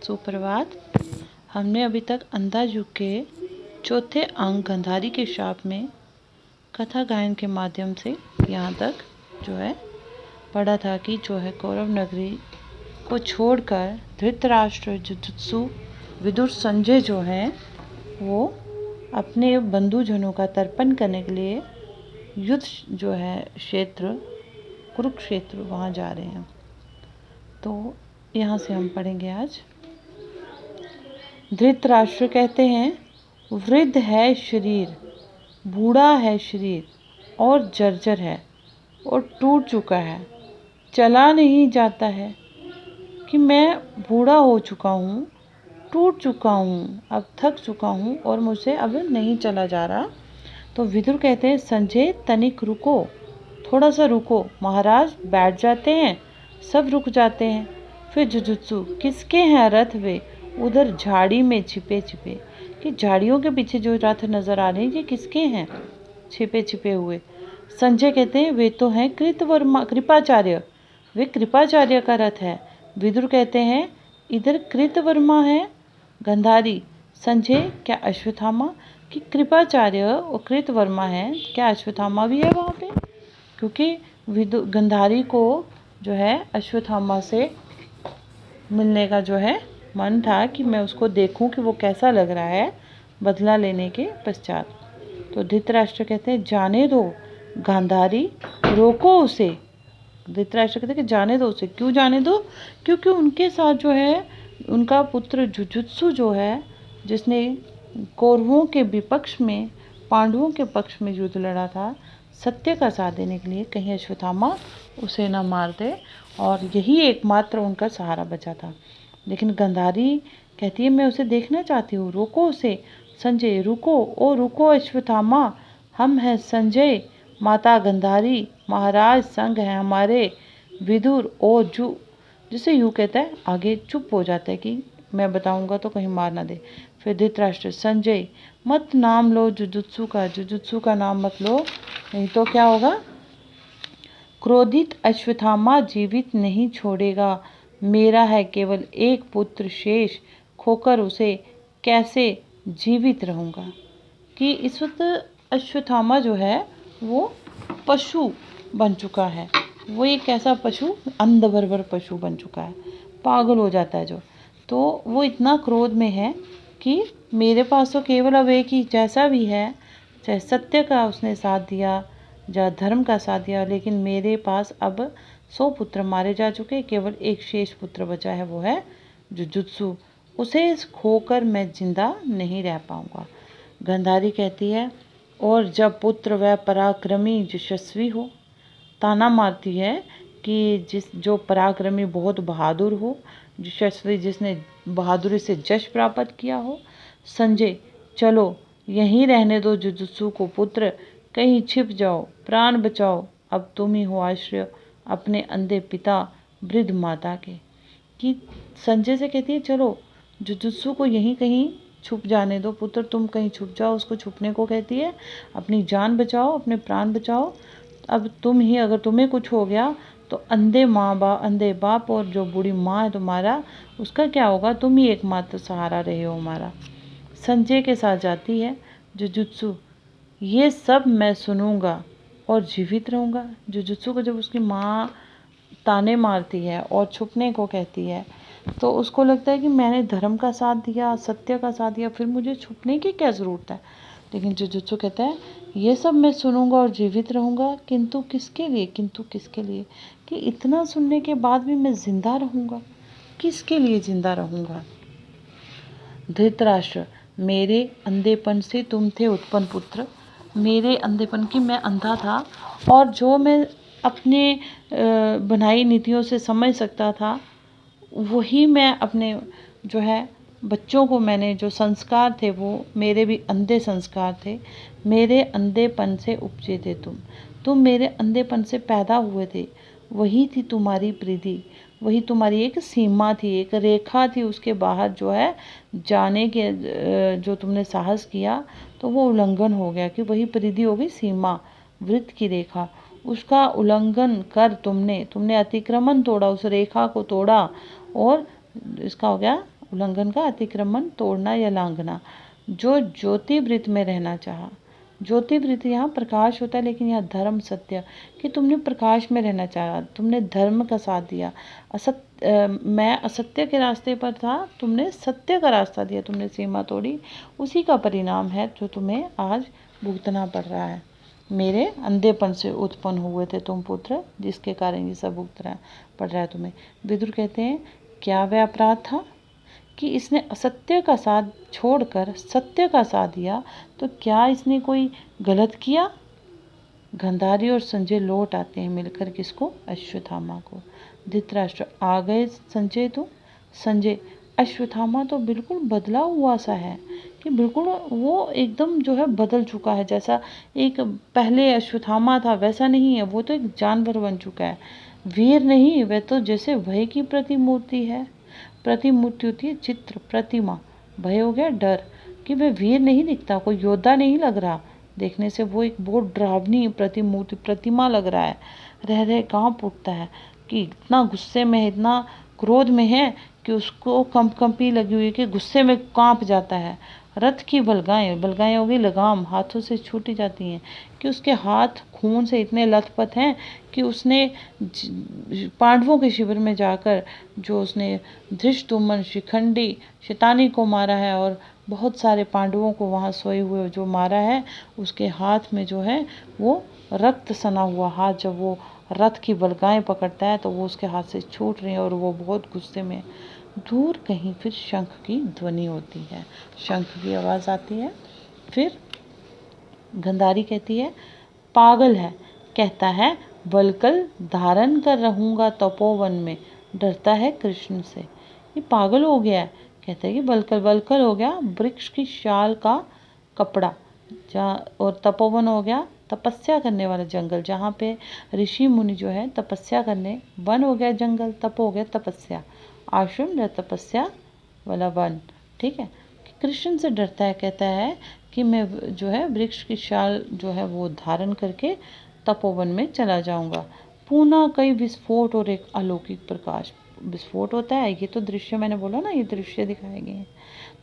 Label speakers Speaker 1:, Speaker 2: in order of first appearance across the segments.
Speaker 1: सुप्रभात। हमने अभी तक अंधा युग के चौथे अंग गंधारी के शाप में कथा गायन के माध्यम से यहाँ तक पढ़ा था कि कौरव नगरी को छोड़कर धृतराष्ट्र, जुजुत्सु, विदुर, संजय वो अपने बंधुजनों का तर्पण करने के लिए युद्ध क्षेत्र कुरुक्षेत्र वहाँ जा रहे हैं। तो यहाँ से हम पढ़ेंगे आज। धृतराष्ट्र कहते हैं, वृद्ध है शरीर, बूढ़ा है शरीर और जर्जर है और टूट चुका है, चला नहीं जाता है कि मैं बूढ़ा हो चुका हूँ, टूट चुका हूँ, अब थक चुका हूँ और मुझसे अब नहीं चला जा रहा। तो विदुर कहते हैं, संजय तनिक रुको, थोड़ा सा रुको। महाराज बैठ जाते हैं, सब रुक जाते हैं। फिर जुजुत्सु, किसके हैं रथ वे उधर झाड़ी में छिपे छिपे? कि झाड़ियों के पीछे जो रथ नजर आ रहे हैं ये किसके हैं छिपे छिपे हुए? संजय कहते हैं, वे तो हैं कृतवर्मा, कृपाचार्य, वे कृपाचार्य का रथ है। विदुर कहते हैं, इधर कृतवर्मा है गंधारी। संजय, क्या अश्वत्थामा? कि कृपाचार्य और कृतवर्मा है, क्या अश्वत्थामा भी है वहाँ पे? क्योंकि गंधारी को अश्वत्थामा से मिलने का मन था कि मैं उसको देखूं कि वो कैसा लग रहा है बदला लेने के पश्चात। तो धृतराष्ट्र कहते हैं, जाने दो गांधारी, रोको उसे। धृतराष्ट्र कहते हैं कि जाने दो उसे। क्यों जाने दो? क्योंकि उनके साथ उनका पुत्र जुजुत्सु जिसने कौरवों के विपक्ष में, पांडवों के पक्ष में युद्ध लड़ा था, सत्य का साथ देने के लिए, कहीं अश्वत्थामा उसे न मार दे, और यही एकमात्र उनका सहारा बचा था। लेकिन गंधारी कहती है, मैं उसे देखना चाहती हूँ, रोको उसे। संजय, रुको, ओ रुको अश्वत्थामा, हम हैं संजय, माता गंधारी, महाराज संग है हमारे विदुर और जू। जिसे यूँ कहता है, आगे चुप हो जाता है कि मैं बताऊंगा तो कहीं मार ना दे। फिर धृतराष्ट्र, संजय मत नाम लो जुजुत्सु का, जुजुत्सु का नाम मत लो, नहीं तो क्या होगा? क्रोधित अश्वत्थामा जीवित नहीं छोड़ेगा, मेरा है केवल एक पुत्र शेष, खोकर उसे कैसे जीवित रहूँगा। कि इस वक्त अश्वत्थामा वो पशु बन चुका है। वो एक ऐसा पशु, अंधबर्बर पशु बन चुका है, पागल हो जाता है तो वो इतना क्रोध में है कि मेरे पास तो केवल अब एक ही, जैसा भी है, चाहे सत्य का उसने साथ दिया या धर्म का साथ दिया, लेकिन मेरे पास अब 100 पुत्र मारे जा चुके, केवल एक शेष पुत्र बचा है, वो है जुजुत्सु। उसे खोकर मैं जिंदा नहीं रह पाऊंगा। गंधारी कहती है, और जब पुत्र वह पराक्रमी यशस्वी हो, ताना मारती है कि जो पराक्रमी बहुत बहादुर हो, यशस्वी जिसने बहादुरी से जश प्राप्त किया हो। संजय, चलो यहीं रहने दो जुजुत्सु को पुत्र, कहीं छिप जाओ, प्राण बचाओ, अब तुम ही हो आश्रय अपने अंधे पिता वृद्ध माता के। कि संजय से कहती है, चलो जुजुत्सु को यहीं कहीं छुप जाने दो पुत्र, तुम कहीं छुप जाओ, उसको छुपने को कहती है, अपनी जान बचाओ, अपने प्राण बचाओ। अब तुम ही, अगर तुम्हें कुछ हो गया तो अंधे बाप और जो बूढ़ी माँ है तुम्हारा, उसका क्या होगा? तुम ही एकमात्र सहारा रहे हो हमारा। संजय के साथ जाती है जुजुत्सु, ये सब मैं सुनूंगा और जीवित रहूंगा। जुजुत्सु को जब उसकी माँ ताने मारती है और छुपने को कहती है, तो उसको लगता है कि मैंने धर्म का साथ दिया, सत्य का साथ दिया, फिर मुझे छुपने की क्या ज़रूरत है? लेकिन जुजुत्सु कहता है, ये सब मैं सुनूंगा और जीवित रहूंगा, किंतु किसके लिए? किंतु किसके लिए? कि इतना सुनने के बाद भी मैं जिंदा रहूंगा, किसके लिए जिंदा रहूंगा? धृतराष्ट्र, मेरे अंधेपन से तुम थे उत्पन्न पुत्र, मेरे अंधेपन की, मैं अंधा था, और जो मैं अपने बनाई नीतियों से समझ सकता था, वही मैं अपने बच्चों को, मैंने जो संस्कार थे वो मेरे भी अंधे संस्कार थे, मेरे अंधेपन से उपजे थे तुम मेरे अंधेपन से पैदा हुए थे, वही थी तुम्हारी प्रीति, वही तुम्हारी एक सीमा थी, एक रेखा थी, उसके बाहर जाने के जो तुमने साहस किया तो वो उल्लंघन हो गया, कि वही परिधि हो गई सीमा, वृत्त की रेखा, उसका उल्लंघन कर तुमने अतिक्रमण तोड़ा, उस रेखा को तोड़ा और इसका हो गया उल्लंघन का अतिक्रमण, तोड़ना या लांघना। जो ज्योति वृत्त में रहना चाहा, ज्योति वृत्त यहाँ प्रकाश होता है, लेकिन यहाँ धर्म सत्य, कि तुमने प्रकाश में रहना चाहा, तुमने धर्म का साथ दिया। मैं असत्य के रास्ते पर था, तुमने सत्य का रास्ता दिया, तुमने सीमा तोड़ी, उसी का परिणाम है जो तुम्हें आज भुगतना पड़ रहा है। मेरे अंधेपन से उत्पन्न हुए थे तुम पुत्र, जिसके कारण ये सब भुगतना पड़ रहा है तुम्हें। विदुर कहते हैं क्या वह अपराध था कि इसने असत्य का साथ छोड़कर सत्य का साथ दिया, तो क्या इसने कोई गलत किया? गांधारी और संजय लौट आते हैं मिलकर किसको? अश्वत्थामा को। धृतराष्ट्र आ गए संजय तो? संजय अश्वत्थामा तो बिल्कुल बदला हुआ सा है, कि बिल्कुल वो एकदम जो है बदल चुका है, जैसा एक पहले अश्वत्थामा था वैसा नहीं है, वो तो एक जानवर बन चुका है। वीर नहीं, वह तो जैसे भय की प्रतिमूर्ति है। प्रतिमूर्ति होती है चित्र, प्रतिमा। भय हो गया डर, कि वह वीर नहीं दिखता, कोई योद्धा नहीं लग रहा, देखने से वो एक बहुत डरावनी प्रतिमूर्ति, प्रतिमा लग रहा है। रह रह कांप उठता है, कि इतना गुस्से में है, इतना क्रोध में है कि उसको कंपी लगी हुई है, कि गुस्से में कांप जाता है। रथ की बलगाएं, बलगाएं होगी लगाम, हाथों से छूटी जाती हैं, कि उसके हाथ खून से इतने लथपथ हैं कि उसने पांडवों के शिविर में जाकर जो उसने धृष्टद्युम्न, शिखंडी, शैतानी को मारा है और बहुत सारे पांडवों को वहाँ सोए हुए जो मारा है, उसके हाथ में जो है वो रक्त सना हुआ हाथ, जब वो रथ की बलगाएं पकड़ता है तो वो उसके हाथ से छूट रही हैं और वो बहुत गुस्से में। दूर कहीं फिर शंख की ध्वनि होती है, शंख की आवाज़ आती है। फिर गंधारी कहती है पागल है, कहता है वल्कल धारण कर रहूँगा तपोवन में, डरता है कृष्ण से। ये पागल हो गया है, कहता है कि वल्कल, वल्कल हो गया वृक्ष की शाल का कपड़ा, जहाँ, और तपोवन हो गया तपस्या करने वाला जंगल, जहाँ पे ऋषि मुनि जो है तपस्या करने, वन हो गया जंगल, तप हो गया तपस्या, आश्रम या तपस्या वाला वन, ठीक है। कृष्ण से डरता है, कहता है कि मैं जो है वृक्ष की शाल जो है वो धारण करके तपोवन में चला जाऊंगा। पुनः कई विस्फोट और एक अलौकिक प्रकाश, विस्फोट होता है, ये तो दृश्य मैंने बोला ना, ये दृश्य दिखाए गए हैं,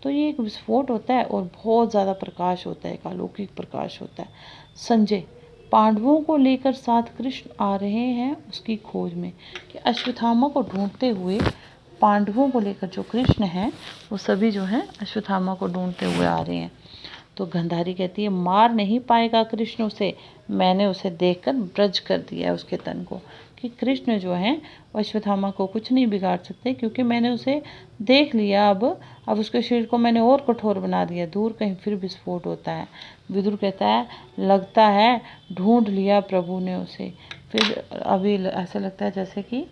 Speaker 1: तो ये एक विस्फोट होता है और बहुत ज़्यादा प्रकाश होता है, एक अलौकिक प्रकाश होता है। संजय पांडवों को लेकर साथ कृष्ण आ रहे हैं उसकी खोज में, कि अश्वत्थामा को ढूंढते हुए पांडवों को लेकर जो कृष्ण हैं वो सभी जो हैं अश्वत्थामा को ढूंढते हुए आ रहे हैं। तो गंधारी कहती है मार नहीं पाएगा कृष्ण उसे, मैंने उसे देखकर ब्रज कर दिया है उसके तन को, कि कृष्ण जो हैं वो अश्वत्थामा को कुछ नहीं बिगाड़ सकते, क्योंकि मैंने उसे देख लिया। अब उसके शरीर को मैंने और कठोर बना दिया। दूर कहीं फिर विस्फोट होता है। विदुर कहता है लगता है ढूंढ लिया प्रभु ने उसे। फिर अभी ऐसा लगता है जैसे कि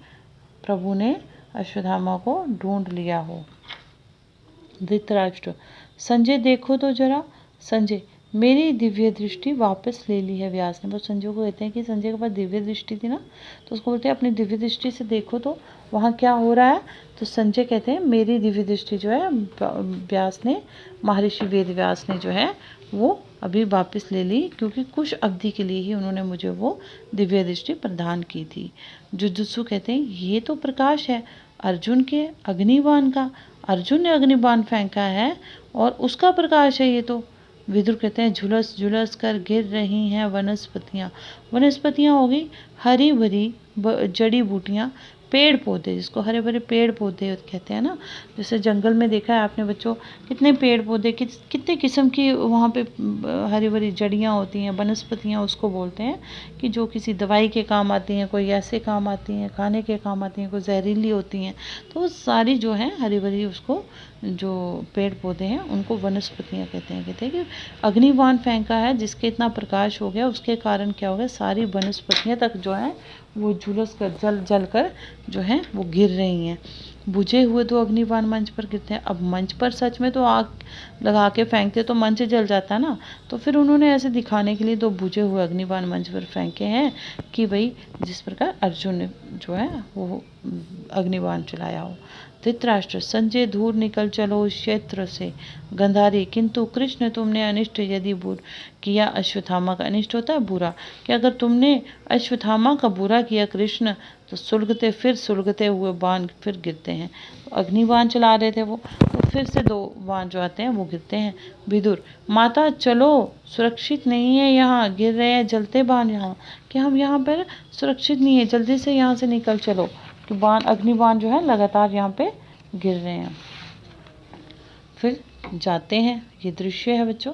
Speaker 1: प्रभु ने अश्वत्थामा को ढूंढ लिया हो। धृतराष्ट्र संजय देखो तो जरा। संजय मेरी दिव्य दृष्टि वापस ले ली है व्यास ने। वो संजय को कहते हैं कि संजय के पास दिव्य दृष्टि थी ना, तो उसको बोलते हैं अपनी दिव्य दृष्टि से देखो तो वहाँ क्या हो रहा है। तो संजय कहते हैं मेरी दिव्य दृष्टि जो है व्यास ने, महर्षि वेद व्यास ने जो है वो अभी वापस ले ली, क्योंकि कुछ अवधि के लिए ही उन्होंने मुझे वो दिव्य दृष्टि प्रदान की थी। जुजुत्सु कहते हैं ये तो प्रकाश है अर्जुन के अग्निबाण का, अर्जुन ने अग्निबाण फेंका है और उसका प्रकाश है ये तो। विदुर कहते हैं झुलस झुलस कर गिर रही हैं वनस्पतियाँ। वनस्पतियाँ हो गई हरी भरी जड़ी बूटियाँ, पेड़ पौधे, जिसको हरे भरे पेड़ पौधे कहते हैं ना। जैसे जंगल में देखा है आपने बच्चों, कितने पेड़ पौधे, कितने किस्म की वहाँ पे हरी भरी जड़ियाँ होती हैं, वनस्पतियाँ उसको बोलते हैं, कि जो किसी दवाई के काम आती हैं, कोई ऐसे काम आती हैं, खाने के काम आती हैं, कोई जहरीली होती हैं। तो वो सारी जो हैं हरी भरी, उसको जो पेड़ पौधे हैं उनको वनस्पतियाँ कहते हैं। कहते हैं कि अग्निबाण फेंका है जिसके इतना प्रकाश हो गया, उसके कारण क्या हो गया, सारी वनस्पतियाँ तक जो है वो झुलस कर जल कर जो है वो गिर रही हैं। बुझे हुए तो अग्निबाण मंच पर गिरते हैं। अब मंच पर सच में तो आग लगा के फेंकते तो मंच जल जाता ना, तो फिर उन्होंने ऐसे दिखाने के लिए दो बुझे हुए अग्निबाण मंच पर फेंके हैं, कि भाई जिस प्रकार अर्जुन ने जो है वो अग्निबाण चलाया हो। धृतराष्ट्र, संजय दूर निकल चलो उस क्षेत्र से। गंधारी, किंतु कृष्ण तुमने अनिष्ट यदि किया, अश्वत्थामा का अनिष्ट होता है बुरा, कि अगर तुमने अश्वत्थामा का बुरा किया कृष्ण, तो सुलगते हुए बाण फिर गिरते हैं। तो अग्नि बाण चला रहे थे वो, तो फिर से 2 बाण जो आते हैं वो गिरते हैं। विदुर, माता चलो, सुरक्षित नहीं है, यहाँ गिर रहे हैं जलते बाण, यहाँ कि हम यहाँ पर सुरक्षित नहीं है, जल्दी से यहाँ से निकल चलो, कि बाण अग्नि बाण जो है लगातार यहाँ पे गिर रहे हैं। फिर जाते हैं, ये दृश्य है बच्चों,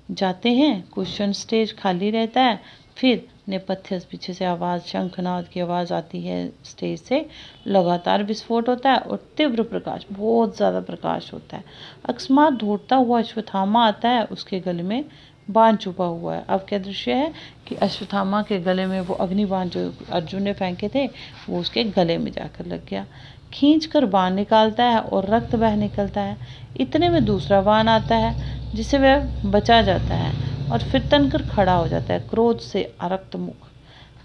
Speaker 1: जाते हैं, क्वेश्चन स्टेज खाली रहता है, फिर नेपथ्य पीछे से आवाज़, शंखनाद की आवाज़ आती है स्टेज से, लगातार विस्फोट होता है और तीव्र प्रकाश, बहुत ज़्यादा प्रकाश होता है। अकस्मात दौड़ता हुआ अश्वत्थामा आता है, उसके गले में बाण छुपा हुआ है। अब क्या दृश्य है कि अश्वत्थामा के गले में वो अग्नि बाण जो अर्जुन ने फेंके थे वो उसके गले में जाकर लग गया। खींचकर बाण निकालता है और रक्त बह निकलता है। इतने में दूसरा बाण आता है जिससे वह बचा जाता है और फिर तनकर खड़ा हो जाता है, क्रोध से अरक्त मुख।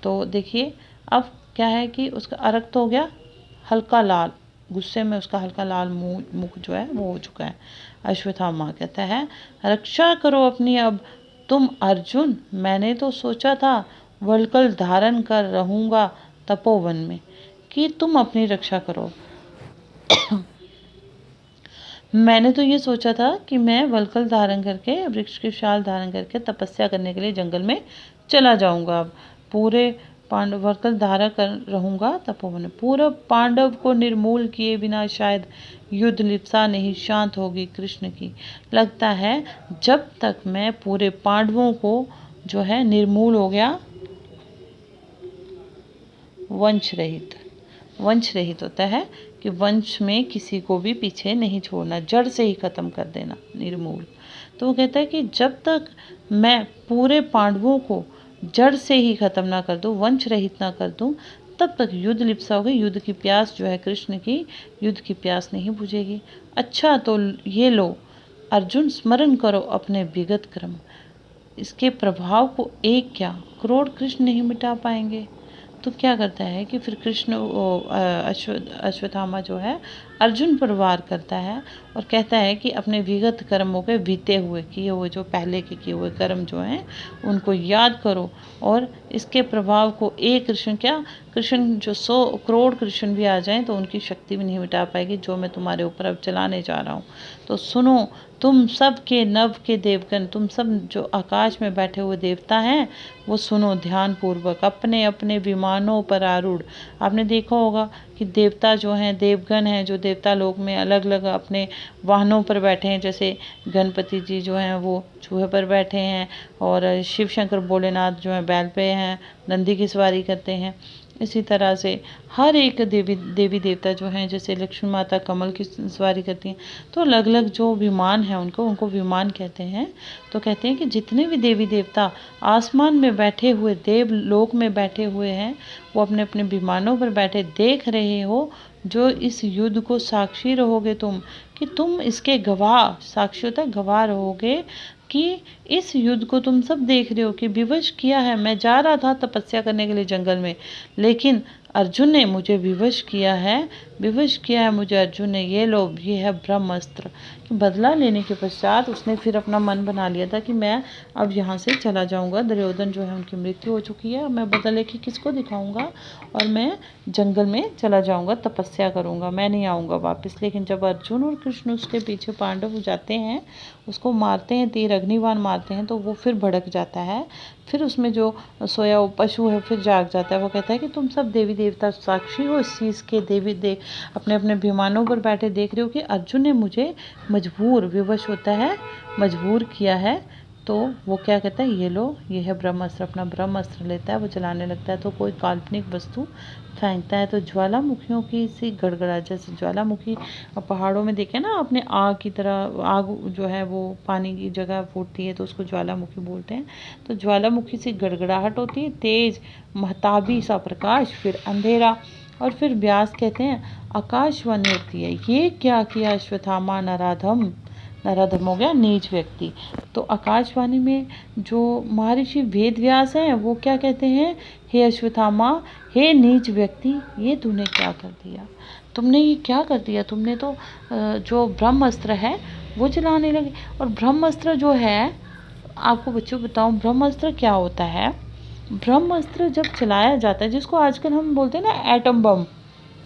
Speaker 1: तो देखिए अब क्या है कि उसका अरक्त हो गया हल्का लाल, गुस्से में उसका हल्का लाल मुख जो है वो हो चुका है। अश्वत्थामा कहता है, रक्षा करो अपनी अब तुम अर्जुन, मैंने तो सोचा था वल्कल धारण कर रहूंगा तपोवन में, कि तुम अपनी रक्षा करो। मैंने तो ये सोचा था कि मैं वल्कल धारण करके, वृक्ष की शाल धारण करके तपस्या करने के लिए जंगल में चला जाऊंगा। अब पूरे पांडव वल्कल धारण कर रहूंगा तपोवन में, पूरा पांडव को निर्मूल किए बिना शायद युद्ध लिप्सा नहीं शांत होगी कृष्ण की। लगता है जब तक मैं पूरे पांडवों को जो है निर्मूल हो गया, वंश रहित होता है कि वंश में किसी को भी पीछे नहीं छोड़ना, जड़ से ही खत्म कर देना, निर्मूल। तो वो कहता है कि जब तक मैं पूरे पांडवों को जड़ से ही खत्म ना कर दूं, वंश रहित ना कर दूं, तब तक युद्ध लिप्सा होगी, युद्ध की प्यास जो है कृष्ण की, युद्ध की प्यास नहीं बुझेगी। अच्छा तो ये लो अर्जुन, स्मरण करो अपने विगत कर्म, इसके प्रभाव को एक क्या करोड़ कृष्ण नहीं मिटा पाएंगे। तो क्या करता है कि फिर कृष्ण अश्वत्थामा जो है अर्जुन पर वार करता है और कहता है कि अपने विगत कर्मों के बीते हुए किए हुए, जो पहले के किए हुए कर्म जो हैं उनको याद करो, और इसके प्रभाव को एक कृष्ण जो 100 करोड़ कृष्ण भी आ जाएं तो उनकी शक्ति भी नहीं मिटा पाएगी, जो मैं तुम्हारे ऊपर अब चलाने जा रहा हूँ। तो सुनो तुम सब के नभ के देवगण, तुम सब जो आकाश में बैठे हुए देवता हैं वो सुनो ध्यान पूर्वक, अपने अपने विमानों पर आरूढ़। आपने देखा होगा कि देवता जो हैं, देवगण हैं जो देवता लोक में अलग अलग अपने वाहनों पर बैठे हैं, जैसे गणपति जी जो हैं वो चूहे पर बैठे हैं, और शिव शंकर भोलेनाथ जो हैं बैल पे हैं, नंदी की सवारी करते हैं। इसी तरह से हर एक देवी देवता जो हैं, जैसे लक्ष्मी माता कमल की सवारी करती हैं, तो अलग अलग जो विमान हैं उनको विमान कहते हैं। तो कहते हैं कि जितने भी देवी देवता आसमान में बैठे हुए, देव लोक में बैठे हुए हैं, वो अपने अपने विमानों पर बैठे देख रहे हो, जो इस युद्ध को साक्षी रहोगे तुम, कि तुम इसके गवाह, साक्षी होता है गवाह रहोगे, कि इस युद्ध को तुम सब देख रहे हो कि विवश किया है। मैं जा रहा था तपस्या करने के लिए जंगल में, लेकिन अर्जुन ने मुझे विवश किया है मुझे अर्जुन ने। ये लो, ये है ब्रह्मास्त्र। कि बदला लेने के पश्चात उसने फिर अपना मन बना लिया था कि मैं अब यहाँ से चला जाऊँगा, दुर्योधन जो है उनकी मृत्यु हो चुकी है, मैं बदला लेके किसको दिखाऊँगा, और मैं जंगल में चला जाऊँगा, तपस्या करूँगा, मैं नहीं आऊँगा वापस। लेकिन जब अर्जुन और कृष्ण उसके पीछे पांडव जाते हैं, उसको मारते हैं, तीर अग्निबाण मारते हैं, तो वो फिर भड़क जाता है। फिर उसमें जो सोया हुआ पशु है फिर जाग जाता है। वो कहता है कि तुम सब देवी देवता साक्षी हो इस चीज़ के, अपने अपने विमानों पर बैठे देख रहे हो कि अर्जुन ने मुझे विवश होता है, मजबूर किया है। तो वो क्या कहता है, ये लो, ये है ब्रह्मास्त्र। अपना ब्रह्मास्त्र लेता है, वो चलाने लगता है, तो कोई काल्पनिक वस्तु फेंकता है, तो ज्वालामुखियों की सी गड़गड़ा, जैसे ज्वालामुखी पहाड़ों में देखे ना आपने, आग की तरह, आग जो है वो पानी की जगह फूटती है तो उसको ज्वालामुखी बोलते हैं। तो ज्वालामुखी से गड़गड़ाहट होती है, तेज महताबी सा प्रकाश, फिर अंधेरा, और फिर व्यास कहते हैं आकाशवाणी होती है। ये क्या किया अश्वत्थामा नराधम हो गया नीच व्यक्ति। तो आकाशवाणी में जो महर्षि वेद व्यास हैं वो क्या कहते हैं, हे अश्वत्थामा, हे नीच व्यक्ति, ये तूने क्या कर दिया। तुमने ये क्या कर दिया, तुमने तो जो ब्रह्मास्त्र है वो चलाने लगे। और ब्रह्मास्त्र जो है, आपको बच्चों बताऊं ब्रह्मास्त्र क्या होता है। ब्रह्मास्त्र जब चलाया जाता है, जिसको आजकल हम बोलते हैं ना एटम बम,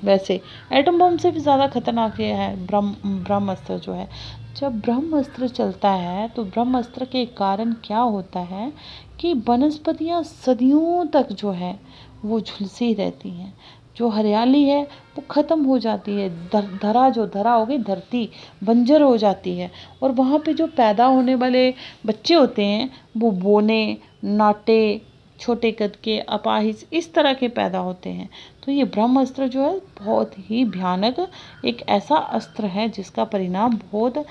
Speaker 1: वैसे एटम बम से भी ज़्यादा खतरनाक ये है ब्रह्मास्त्र जो है। जब ब्रह्मास्त्र चलता है तो ब्रह्मास्त्र के कारण क्या होता है कि वनस्पतियाँ सदियों तक जो है वो झुलसी रहती हैं। जो हरियाली है वो ख़त्म हो जाती है, धरा हो गई, धरती बंजर हो जाती है। और वहाँ पे जो पैदा होने वाले बच्चे होते हैं वो बोने, नाटे, छोटे कद के, अपाहिज, इस तरह के पैदा होते हैं। तो ये ब्रह्मास्त्र जो है बहुत ही भयानक एक ऐसा अस्त्र है जिसका परिणाम बहुत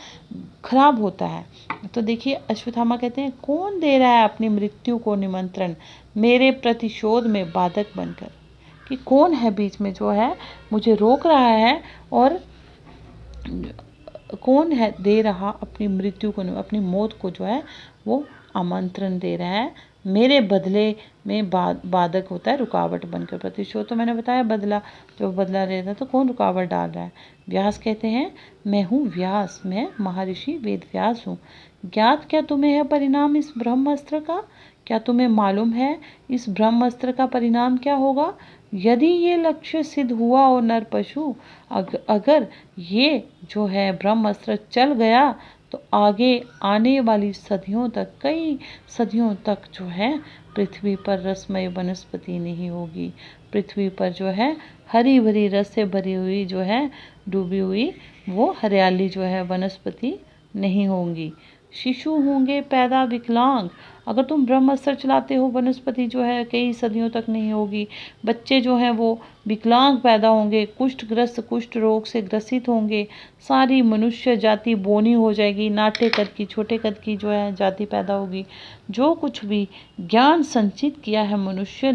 Speaker 1: खराब होता है। तो देखिए अश्वत्थामा कहते हैं, कौन दे रहा है अपनी मृत्यु को निमंत्रण, मेरे प्रतिशोध में बाधक बनकर। कि कौन है बीच में जो है मुझे रोक रहा है, और कौन है दे रहा अपनी मृत्यु को, अपनी मौत को जो है वो आमंत्रण दे रहा है, मेरे बदले में बाधक होता है, रुकावट बनकर। प्रतिशोध तो मैंने बताया बदला, जो बदला लेता है, तो कौन रुकावट डाल रहा है। व्यास कहते हैं, मैं हूँ व्यास, मैं महर्षि वेद व्यास हूँ। ज्ञात क्या तुम्हें है परिणाम इस ब्रह्मास्त्र का, क्या तुम्हें मालूम है इस ब्रह्मास्त्र का परिणाम क्या होगा। यदि ये लक्ष्य सिद्ध हुआ और नर पशु, अगर ये जो है ब्रह्मास्त्र चल गया तो आगे आने वाली सदियों तक, कई सदियों तक जो है पृथ्वी पर रसमय वनस्पति नहीं होगी। पृथ्वी पर जो है हरी भरी रस से भरी हुई जो है डूबी हुई वो हरियाली जो है वनस्पति नहीं होंगी। शिशु होंगे पैदा विकलांग, अगर तुम ब्रह्मास्त्र चलाते हो वनस्पति जो है कई सदियों तक नहीं होगी। बच्चे जो हैं वो विकलांग पैदा होंगे, कुष्ठग्रस्त, कुष्ठ रोग से ग्रसित होंगे। सारी मनुष्य जाति बोनी हो जाएगी, नाटे कद की, छोटे कद की जो है जाति पैदा होगी। जो कुछ भी ज्ञान संचित किया है मनुष्य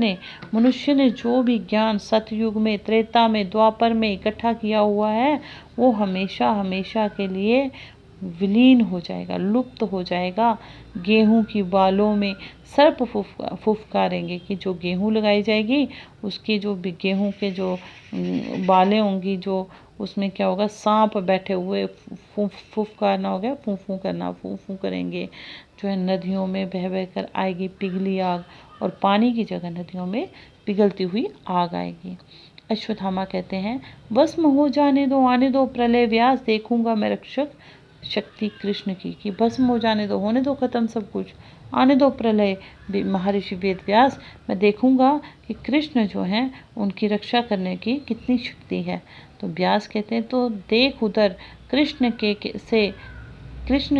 Speaker 1: ने जो भी ज्ञान सतयुग में, त्रेता में, द्वापर में इकट्ठा किया हुआ है वो हमेशा हमेशा के लिए विलीन हो जाएगा, लुप्त हो जाएगा। गेहूं की बालों में सर्प फुफकारेंगे, कि जो गेहूं लगाई जाएगी उसकी जो गेहूं के जो बालें होंगी, जो उसमें क्या होगा, सांप बैठे हुए फुफकारना हो गया, फू फू करना, फू फू करेंगे। जो है नदियों में बह बह कर आएगी पिघली आग, और पानी की जगह नदियों में पिघलती हुई आग आएगी। अश्वत्थामा कहते हैं, भस्म हो जाने दो, आने दो प्रलय व्यास, देखूंगा मैं रक्षक शक्ति कृष्ण की। कि भस्म हो जाने दो, होने दो खत्म सब कुछ, आने दो प्रलय महर्षि वेद व्यास, मैं देखूंगा कि कृष्ण जो हैं उनकी रक्षा करने की कितनी शक्ति है। तो व्यास कहते हैं, तो देख उधर कृष्ण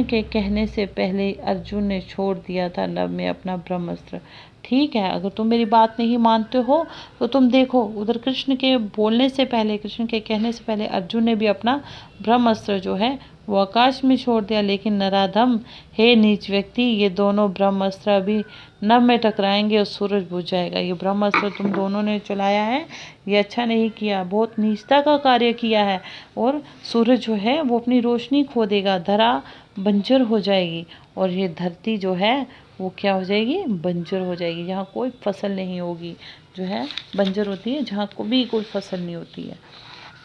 Speaker 1: के कहने से पहले अर्जुन ने छोड़ दिया था नभ में अपना ब्रह्मास्त्र। ठीक है, अगर तुम मेरी बात नहीं मानते हो तो तुम देखो उधर कृष्ण के बोलने से पहले, कृष्ण के कहने से पहले अर्जुन ने भी अपना ब्रह्मास्त्र जो है वो आकाश में छोड़ दिया। लेकिन नराधम, हे नीच व्यक्ति, ये दोनों ब्रह्मास्त्र अभी नभ में टकराएंगे और सूरज बुझ जाएगा। ये ब्रह्मास्त्र तुम दोनों ने चलाया है, ये अच्छा नहीं किया, बहुत नीचता का कार्य किया है। और सूरज जो है वो अपनी रोशनी खो देगा, धरा बंजर हो जाएगी, और ये धरती जो है वो क्या हो जाएगी, बंजर हो जाएगी। जहाँ कोई फसल नहीं होगी, जो है बंजर होती है, जहाँ कोई फसल नहीं होती है।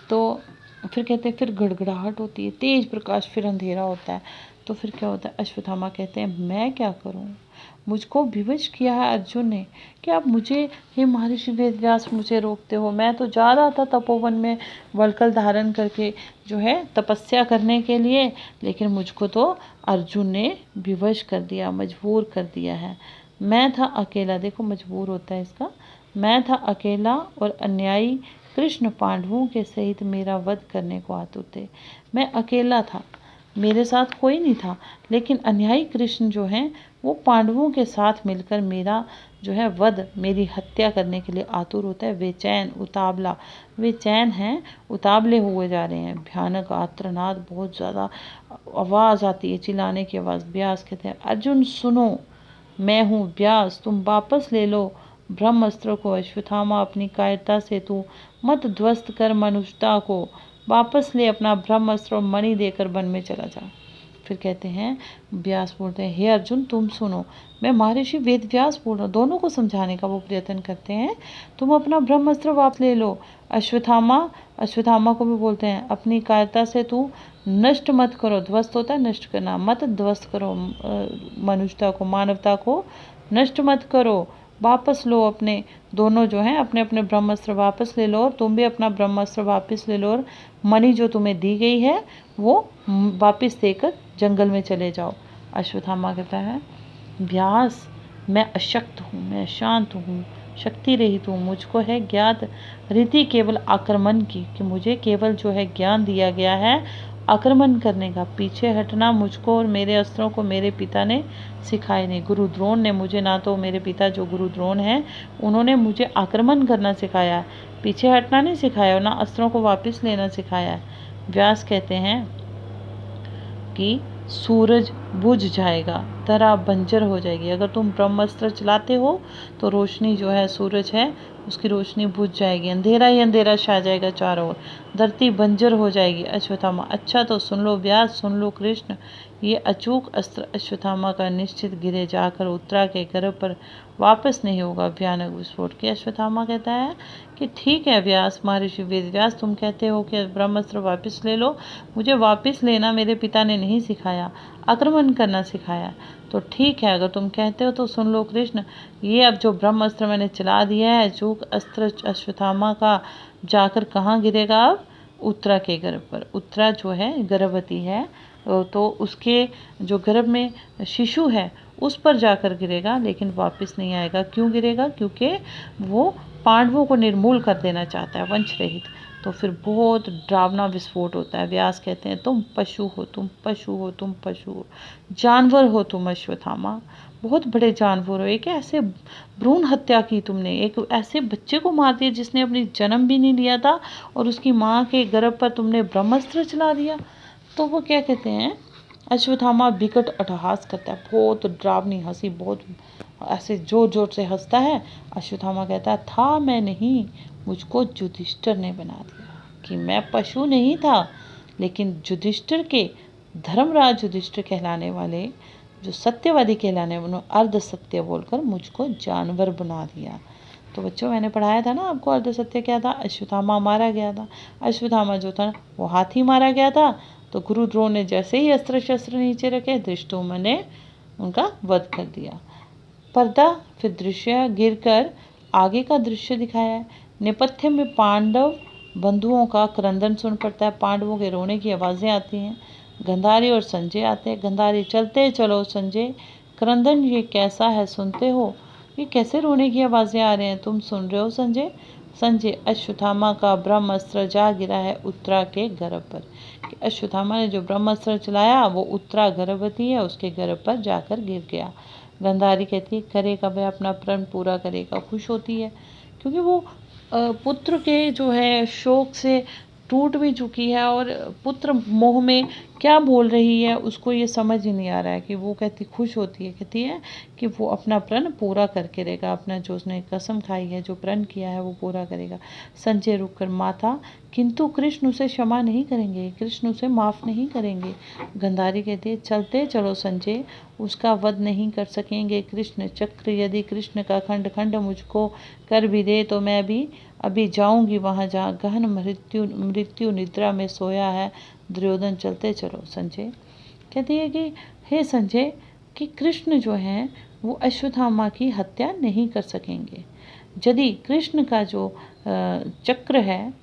Speaker 1: तो फिर कहते हैं, फिर गड़गड़ाहट होती है, तेज प्रकाश, फिर अंधेरा होता है। तो फिर क्या होता है, अश्वत्थामा कहते हैं, मैं क्या करूं, मुझको विवश किया है अर्जुन ने कि आप मुझे, हे महर्षि वेदव्यास, मुझे रोकते हो। मैं तो जा रहा था तपोवन में वलकल धारण करके जो है तपस्या करने के लिए, लेकिन मुझको तो अर्जुन ने विवश कर दिया, मजबूर कर दिया है। मैं था अकेला, देखो मजबूर होता है इसका, मैं था अकेला और अन्यायी, कृष्ण पांडवों के सहित मेरा वध करने को आतुर थे। मैं अकेला था, मेरे साथ कोई नहीं था, लेकिन अन्यायी कृष्ण जो हैं वो पांडवों के साथ मिलकर मेरा जो है वध, मेरी हत्या करने के लिए आतुर होता है। बेचैन, उतावला, वे चैन हैं, उतावले हुए जा रहे हैं। भयानक आर्तनाद, बहुत ज़्यादा आवाज़ आती है, चिल्लाने की आवाज़। व्यास कहते हैं, अर्जुन सुनो, मैं हूँ व्यास, तुम वापस ले लो ब्रह्मास्त्र को। अश्वत्थामा, अपनी कायरता से तू मत ध्वस्त कर मनुष्यता को, वापस ले अपना ब्रह्मास्त्र, मणि देकर वन में चला जा। फिर कहते हैं, व्यास बोलते हैं, हे अर्जुन तुम सुनो, मैं महर्षि वेद व्यास बोल रहा हूँ। दोनों को समझाने का वो प्रयत्न करते हैं। तुम अपना ब्रह्मास्त्र वापस ले लो। अश्वत्थामा को भी बोलते हैं, अपनी कायरता से तू नष्ट मत करो। ध्वस्त होता है नष्ट करना, मत ध्वस्त करो मनुष्यता को, मानवता को नष्ट मत करो। वापस लो अपने दोनों जो हैं अपने अपने ब्रह्मास्त्र वापस ले लो, और तुम भी अपना ब्रह्मास्त्र वापस ले लो, और मणि जो तुम्हें दी गई है वो वापस देकर जंगल में चले जाओ। अश्वत्थामा कहता है, व्यास मैं अशक्त हूँ, मैं शांत हूँ, शक्ति रहित हूँ, मुझको है ज्ञात रीति केवल आक्रमण की, कि मुझे केवल जो है ज्ञान दिया गया है आक्रमण करने का। पीछे हटना मुझको और मेरे अस्त्रों को मेरे पिता ने सिखाए नहीं। गुरु द्रोण ने मुझे, ना तो मेरे पिता जो गुरु द्रोण हैं उन्होंने मुझे आक्रमण करना सिखाया, पीछे हटना नहीं सिखाया, और ना अस्त्रों को वापस लेना सिखाया है। व्यास कहते हैं कि सूरज बुझ जाएगा, धरा बंजर हो जाएगी। अगर तुम ब्रह्मास्त्र चलाते हो तो रोशनी जो है, सूरज है, उसकी रोशनी बुझ जाएगी, अंधेरा ही अंधेरा छा जाएगा चारों ओर, धरती बंजर हो जाएगी। अश्वत्थामा, अच्छा तो सुन लो व्यास, सुन लो कृष्ण, ये अचूक अस्त्र अश्वत्थामा का निश्चित गिरे जाकर उत्तरा के गर्भ पर वापस नहीं होगा भयानक विस्फोट के। अश्वत्थामा कहता है कि ठीक है व्यास, महर्षि वेदव्यास, तुम कहते हो कि ब्रह्मास्त्र वापस ले लो, मुझे वापस लेना मेरे पिता ने नहीं सिखाया, आक्रमण करना सिखाया। तो ठीक है, अगर तुम कहते हो तो सुन लो कृष्ण, ये अब जो ब्रह्मास्त्र मैंने चला दिया है, अचूक अस्त्र अश्वत्थामा का जाकर कहाँ गिरेगा? अब उत्तरा के गर्भ पर। उत्तरा जो है गर्भवती है, तो उसके जो गर्भ में शिशु है उस पर जाकर गिरेगा, लेकिन वापस नहीं आएगा। क्यों गिरेगा? क्योंकि वो पांडवों को निर्मूल कर देना चाहता है, वंश रहित। तो फिर बहुत डरावना विस्फोट होता है। व्यास कहते हैं, तुम पशु हो, तुम पशु हो, तुम पशु हो, जानवर हो तुम अश्वत्थामा, बहुत बड़े जानवर हो। एक ऐसे भ्रूण हत्या की तुमने, एक ऐसे बच्चे को मार दिया जिसने अपनी जन्म भी नहीं लिया था, और उसकी माँ के गर्भ पर तुमने ब्रह्मास्त्र चला दिया। तो वो क्या कहते हैं, अश्वत्थामा विकट अट्टहास करता है, बहुत डरावनी हंसी, बहुत ऐसे जोर जोर से हंसता है। अश्वत्थामा कहता है, था मैं नहीं, मुझको युधिष्ठिर ने बना दिया, कि मैं पशु नहीं था, लेकिन युधिष्ठिर के, धर्मराज युधिष्ठिर कहलाने वाले, जो सत्यवादी कहलाने वाले, अर्ध सत्य बोलकर मुझको जानवर बना दिया। तो बच्चों, मैंने पढ़ाया था ना आपको, अर्ध सत्य क्या था? अश्वत्थामा मारा गया था। अश्वत्थामा जो था वो हाथी मारा गया था। तो गुरु द्रोण ने जैसे ही अस्त्र शस्त्र नीचे रखे, धृष्टद्युम्न ने उनका वध कर दिया। पर्दा फिर दृश्य गिरकर आगे का दृश्य दिखाया है। नेपथ्य में पांडव बंधुओं का क्रंदन सुन पड़ता है, पांडवों के रोने की आवाज़ें आती हैं। गंधारी और संजय आते हैं। गंधारी, चलते चलो संजय, क्रंदन ये कैसा है सुनते हो? ये कैसे रोने की आवाज़ें आ रहे हैं, तुम सुन रहे हो संजय? संजय, अश्वत्थामा का ब्रह्मास्त्र जा गिरा है उत्तरा के गर्भ पर। कि अश्वत्थामा ने जो ब्रह्मास्त्र चलाया वो उत्तरा गर्भवती है, उसके गर्भ पर जाकर गिर गया। गंधारी कहती है, करेगा वह अपना प्रण पूरा करेगा, खुश होती है, क्योंकि वो पुत्र के जो है शोक से टूट भी चुकी है, और पुत्र मोह में क्या बोल रही है उसको ये समझ ही नहीं आ रहा है। कि वो कहती, खुश होती है, कहती है कि वो अपना प्रण पूरा करके रहेगा, अपना जो उसने कसम खाई है, जो प्रण किया है वो पूरा करेगा। संजय रुककर, माता, किंतु कृष्ण उसे क्षमा नहीं करेंगे, कृष्ण उसे माफ़ नहीं करेंगे। गंधारी कहती है, चलते चलो संजय, उसका वध नहीं कर सकेंगे कृष्ण। चक्र यदि कृष्ण का खंड खंड मुझको कर भी दे, तो मैं भी अभी जाऊंगी वहाँ जहाँ गहन मृत्यु निद्रा में सोया है दुर्योधन। चलते चलो। संजय कहती है कि हे संजय, कि कृष्ण जो हैं वो अश्वत्थामा की हत्या नहीं कर सकेंगे। यदि कृष्ण का जो चक्र है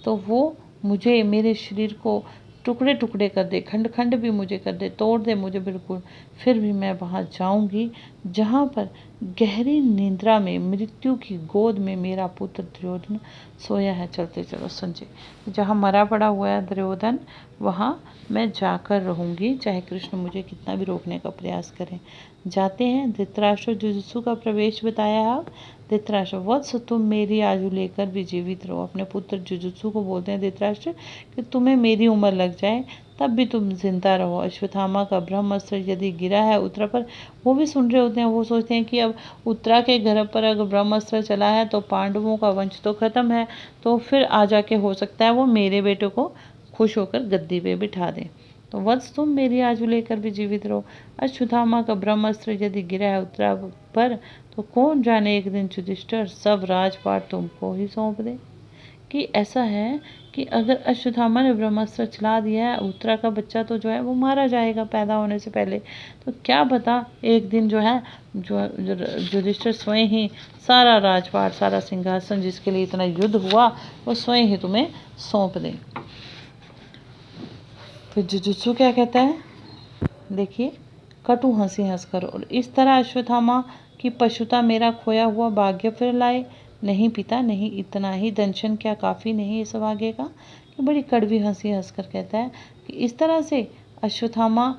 Speaker 1: तो वो मुझे, मेरे शरीर को टुकड़े टुकड़े कर दे, खंड खंड भी मुझे कर दे, तोड़ दे मुझे बिल्कुल, फिर भी मैं वहाँ जाऊंगी जहाँ पर गहरी निद्रा में मृत्यु की गोद में मेरा पुत्र दुर्योधन सोया है। चलते चलो संजय, जहाँ मरा पड़ा हुआ है दुर्योधन, वहाँ मैं जाकर रहूँगी, चाहे कृष्ण मुझे कितना भी रोकने का प्रयास करें। जाते हैं। धृतराष्ट्र जुजुत्सु का प्रवेश बताया है। धृतराष्ट्र, वत्स तुम मेरी आयु लेकर भी जीवित रहो। अपने पुत्र जुजुत्सु को बोलते हैं धृतराष्ट्र कि तुम्हें मेरी उम्र लग जाए तब भी तुम जिंदा रहो। अश्वत्थामा का ब्रह्मास्त्र यदि गिरा है उत्तरा पर, वो भी सुन रहे होते हैं। वो सोचते हैं कि अब उत्तरा के गर्भ पर अगर ब्रह्मास्त्र चला है तो पांडवों का वंश तो खत्म है, तो फिर आ जाके हो सकता है वो मेरे बेटे को खुश होकर गद्दी पे बिठा दें। तो वत्स तुम मेरी आजू लेकर भी जीवित रहो। अश्वत्थामा का ब्रह्मास्त्र यदि गिरा है उत्तरा पर, तो कौन जाने एक दिन युधिष्ठिर सब राजपाट तुमको ही सौंप दे। कि ऐसा है कि अगर अश्वत्थामा ने ब्रह्मास्त्र चला दिया है, उत्तरा का बच्चा तो जो है वो मारा जाएगा पैदा होने से पहले। तो क्या पता एक दिन जो है जो युधिष्ठिर स्वयं ही सारा राजपाट, सारा सिंहासन जिसके लिए इतना युद्ध हुआ, वो स्वयं ही तुम्हें सौंप दे। फिर जुजुत्सु क्या कहता है, देखिए, कटु हंसी हंसकर, और इस तरह अश्वत्थामा की पशुता मेरा खोया हुआ भाग्य फिर लाए। नहीं पिता नहीं, इतना ही दंशन क्या काफ़ी नहीं इस भाग्य का। कि बड़ी कड़वी हंसी हंसकर कहता है कि इस तरह से अश्वत्थामा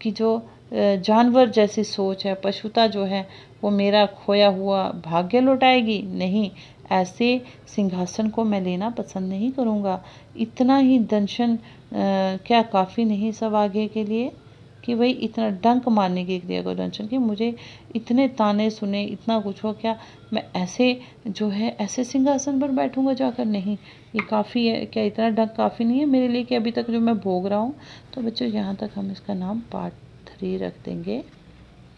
Speaker 1: की जो जानवर जैसी सोच है, पशुता जो है, वो मेरा खोया हुआ भाग्य लौटाएगी। नहीं, ऐसे सिंहासन को मैं लेना पसंद नहीं करूँगा। इतना ही दंशन क्या काफ़ी नहीं सब आगे के लिए। कि भाई इतना डंक मारने के लिए को दंशन कि मुझे इतने ताने सुने, इतना कुछ हो, क्या मैं ऐसे जो है ऐसे सिंहासन पर बैठूंगा जाकर। नहीं, ये काफ़ी है क्या, इतना डंक काफ़ी नहीं है मेरे लिए कि अभी तक जो मैं भोग रहा हूँ। तो बच्चों यहाँ तक हम इसका नाम पार्ट 3 रख देंगे,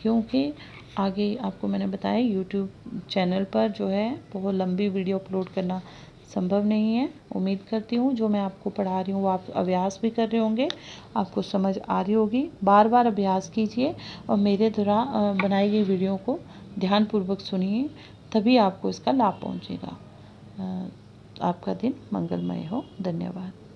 Speaker 1: क्योंकि आगे आपको मैंने बताया यूट्यूब चैनल पर जो है बहुत लंबी वीडियो अपलोड करना संभव नहीं है। उम्मीद करती हूँ जो मैं आपको पढ़ा रही हूँ वो आप अभ्यास भी कर रहे होंगे, आपको समझ आ रही होगी। बार बार अभ्यास कीजिए और मेरे द्वारा बनाई गई वीडियो को ध्यानपूर्वक सुनिए, तभी आपको इसका लाभ पहुँचेगा। आपका दिन मंगलमय हो। धन्यवाद।